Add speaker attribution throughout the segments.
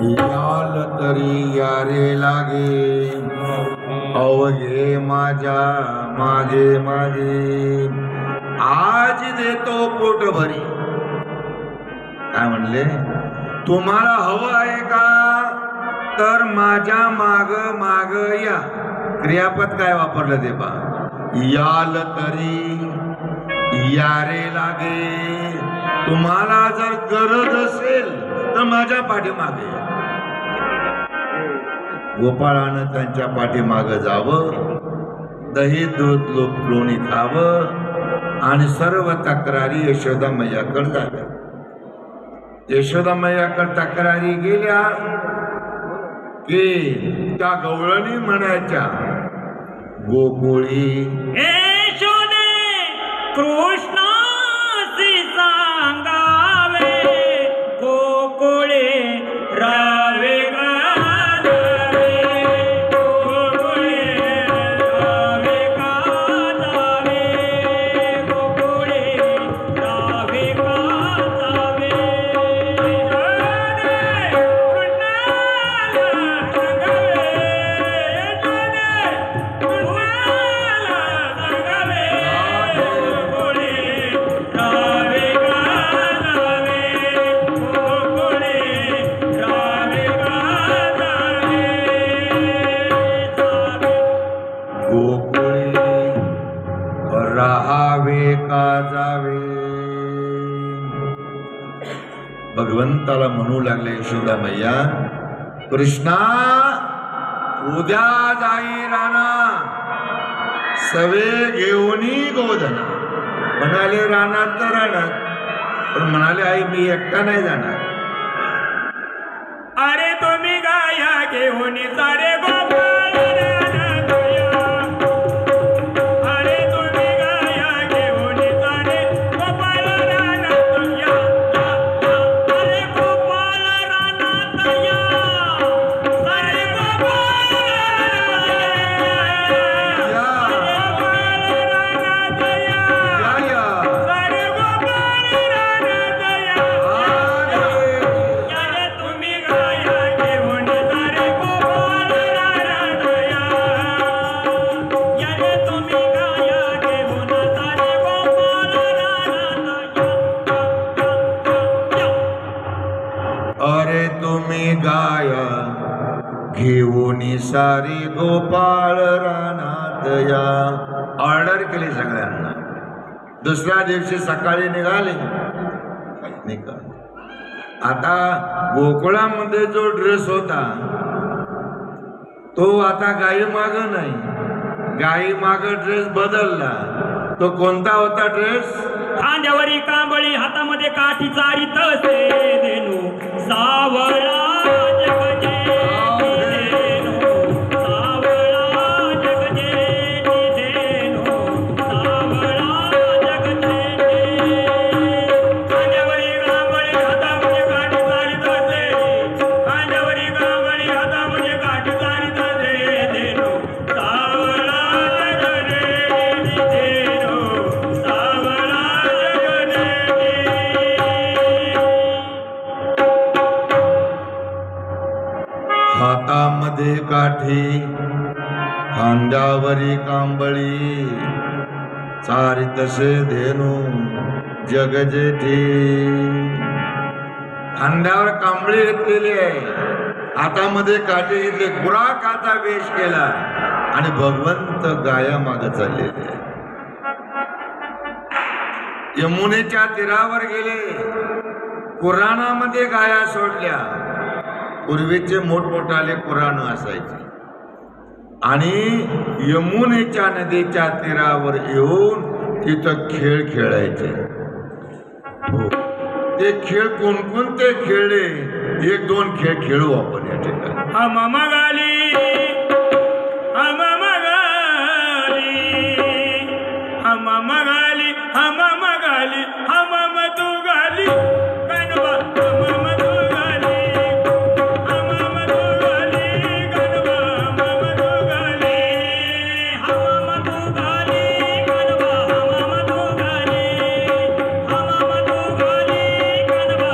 Speaker 1: याल तरी यारे लागे अवघे माझ्या मागे मागे आज देतो पोट भरी. काय म्हणले? तुम्हाला हवं आहे का तर माझ्या माग माग या. क्रियापद काय वापरलं ते पा. याल तरी यारे लागे. तुम्हाला जर गरज असेल तर माझ्या पाठीमागे या. गोपाळानं त्यांच्या पाठीमागं जावं, दही दूध लोणी खावं आणि सर्व तक्रारी यशोदा मैयाकडे जाव्या. यशोदा मैयाकडे तक्रारी गेल्या की त्या गवळणी म्हणायच्या, गोकुळी
Speaker 2: यशोदे कृष्णासी सांगावे गोकुळे रावे
Speaker 1: भगवंताला म्हणू लागले यशोदा मैया, कृष्णा उद्या जाई राणा सवे घेऊनी गोधना. म्हणाले रानात तर रानात, पण म्हणाले आई मी एकटा नाही जाणार.
Speaker 2: अरे तुम्ही गाया घेऊन सारे गोपाळ
Speaker 1: घेऊनी सारी गोपाळ रानात या. ऑर्डर केली सगळ्यांना. दुसऱ्या दिवशी सकाळी निघाले. आता गोकुळामध्ये जो ड्रेस होता तो आता गाई माग नाही, गाई माग ड्रेस बदलला. तो कोणता होता ड्रेस?
Speaker 2: खांद्यावरी कांबळी हातामध्ये काठी चारी तसे देणू सावळा
Speaker 1: हातामध्ये काठी खांद्यावरी कांबळी सारी तसे धेनू जग जेठी. खांद्यावर कांबळी घेतलेली आहे, हातामध्ये काठी घेतली, गुराखाचा वेश केला आणि भगवंत गाया माग चाललेले. यमुनेच्या तीरावर गेले, कुराणामध्ये गाया सोडल्या. पूर्वीचे मोठमोठाले कुराण असायचे आणि यमुनेच्या नदीच्या तीरावर येऊन तिथं खेळ खेळायचे. ते खेळ कोणकोणते खेळले, एक दोन खेळ खेळू आपण या ठिकाणी.
Speaker 2: हमामा गाली हमामा गाली हमामा गाली हमामा गाली हमामा तू गाली गणबा हमामा तू गाली हमामा तू गाली गणबा हमामा तू गाली हमामा तू गाली गणबा हमामा तू गाली हमामा तू गाली गणबा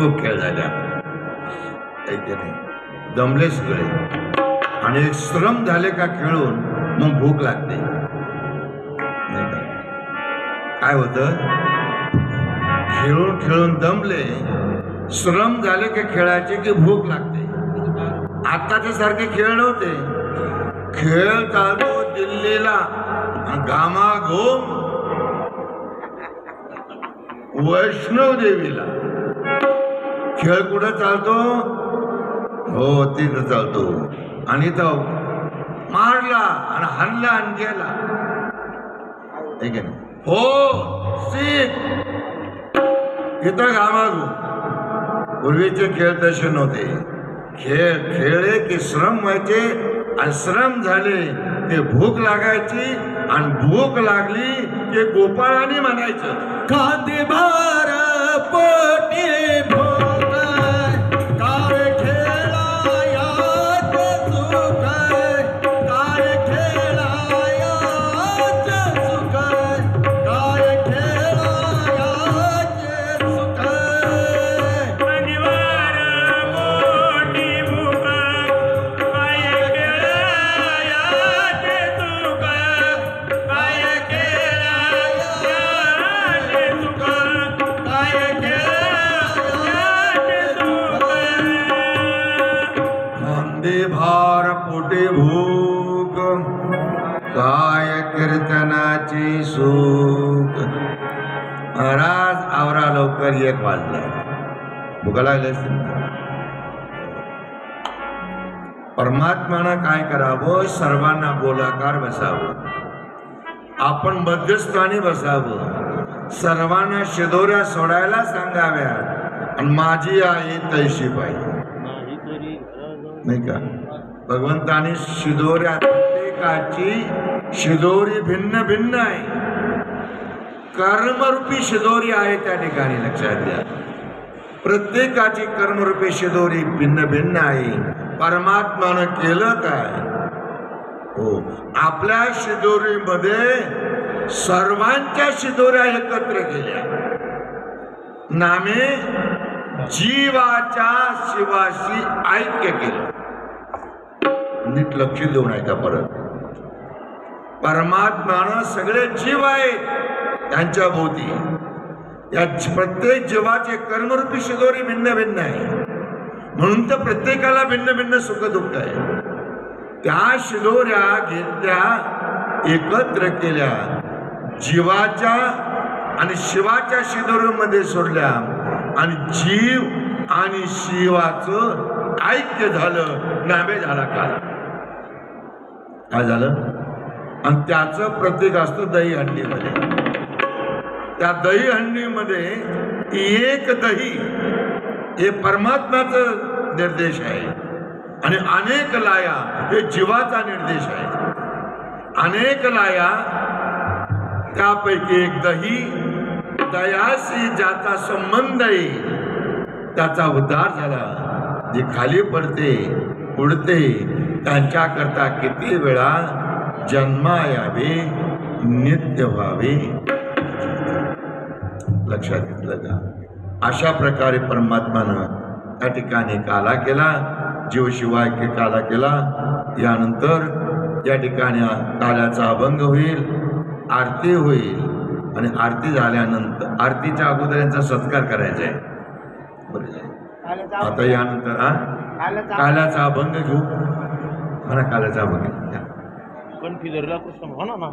Speaker 1: खूप खेळ झाले नाही, दमले सगळे आणि एक श्रम झाले का खेळून मग भूक लागते नाही का? काय होतं, खेळून खेळून दमले, श्रम झाले की खेळायचे की भूक लागते. आताच्या सारखे खेळ नव्हते. खेळ चालतो दिल्लीला घामाघूम वैष्णव देवीला. खेळ कुठं चालतो? हो तिकडं चालतो. आणि तो मारला आणि हल्ला आणि गेला ठीक आहे. हो इथं घामाघूम. पूर्वीचे खेळ तसे नव्हते. खेळ खेळले की श्रम व्हायचे आणि श्रम झाले की भूक लागायची आणि भूक लागली की गोपाळाने म्हणायचं
Speaker 2: खांदे भार पोटी भोग काय खेळाया सुख काय खेळाया सुख काय खेळाया सुख अनिवार पोटी भोग काय खेळाया सुख काय खेळाया सुख काय
Speaker 1: खांदे भार पोटे भूक काय कीर्तनाची सुख. महाराज आवरा लवकर 1 वाजला. भूक लागली असतील ना? परमात्म्यानं काय करावं, सर्वांना गोलाकार बसावं, आपण मध्यस्थानी बसावं, सर्वांना शिदोऱ्या सोडायला सांगाव्यात आणि माझी आई तैशी पाहिजे नाही का? भगवंताने शिदोऱ्या, प्रत्येकाची शिदोरी भिन्न भिन्न आहे. कर्मरूपी शिदोरी आहे त्या ठिकाणी लक्षात घ्या. प्रत्येकाची कर्मरूपी शिदोरी भिन्न भिन्न आहे. परमात्मानं केलं काय? हो, आपल्या शिदोरीमध्ये सर्वांच्या शिदोऱ्या एकत्र केल्या. नामे जीवाच्या शिवाशी ऐक्य केलं. नीट लक्ष देऊन ऐका परत. परमात्मानं सगळे जीव आहेत त्यांच्या भोवती. या प्रत्येक जीवाचे कर्मरूपी शिदोरी भिन्न भिन्न आहे. म्हणून तर प्रत्येकाला भिन्न भिन्न सुख दुःख आहे. त्या शिदोऱ्या घेतल्या, एकत्र केल्या, जीवाच्या आणि शिवाच्या शिदोरीमध्ये सोडल्या आणि जीव आणि शिवाचं ऐक्य झालं. नामे झाला काल. काय झालं? आणि त्याचं प्रतीक असतं दहीहंडीमध्ये. त्या दहीहंडीमध्ये एक दही हे परमात्म्याचं निर्देश आहे आणि अनेक लाया हे जीवाचा निर्देश आहे. अनेक लाया त्यापैकी एक दही, दयाशी ज्याचा संबंध आहे त्याचा उद्धार झाला. जे खाली पडते उडते त्यांच्याकरता किती वेळा जन्मा यावे, नित्य व्हावे. लक्षात घेतलं का? अशा प्रकारे परमात्मानं त्या ठिकाणी काला केला, जीवशिवाय काला केला. यानंतर या ठिकाणी काल्याचा अभंग होईल, आरती होईल आणि आरती झाल्यानंतर आरतीच्या अगोदर यांचा सत्कार करायचा आहे. आता यानंतर काल्याचा अभंग घेऊ. म्हणा काल्याचा अभंग
Speaker 2: कन्फ्युजरला कृष्ण म्हणा ना.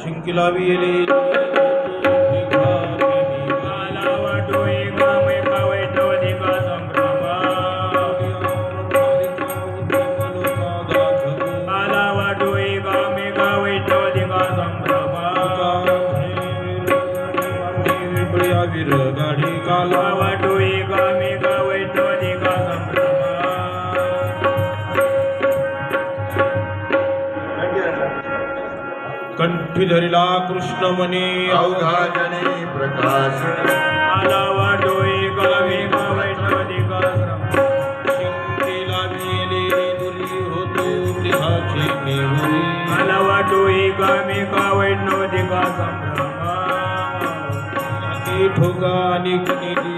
Speaker 2: शिंकीला विले कंठी धरिला कृष्ण मनी
Speaker 1: अवघा जने प्रकाश
Speaker 2: आला वाटोई कलवे वैष्णवदिका शिंकीला विले दुरी होतो देहाची नेवरी आला तोही कामी का वैष्णवती का संभ्रमा
Speaker 3: ठोकानी कनिदी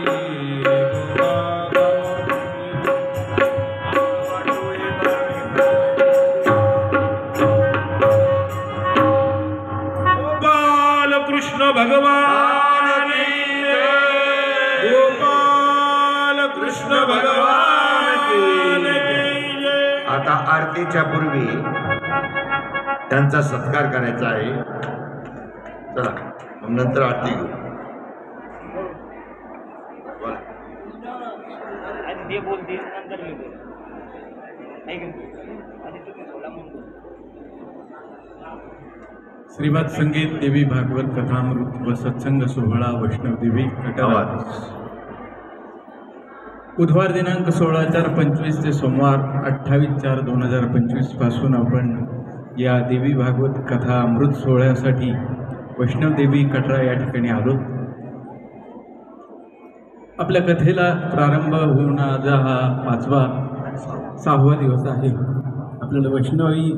Speaker 2: गोपाल कृष्ण भगवान की जय. गोपाल कृष्ण भगवान की जय.
Speaker 1: आता आरतीच्या पूर्वी त्यांचा सत्कार करायचा आहे. चला मग नंतर आरती घेऊ. बोला.
Speaker 4: ते बोलतील नंतर मी बोल आधी तुम्ही बोला म्हणून
Speaker 3: श्रीमद संगीत देवी भागवत कथामृत व सत्संग सोहळा वैष्णव देवी कटारा बुधवार दिनांक 16/4/25 ते सोमवार 28/4/2025 पासून आपण या देवी भागवत कथा अमृत सोहळ्यासाठी वैष्णव देवी कटरा या ठिकाणी आलो. आपल्या कथेला प्रारंभ होऊन आज हा 6वा दिवस आहे. आपल्याला वैष्णवी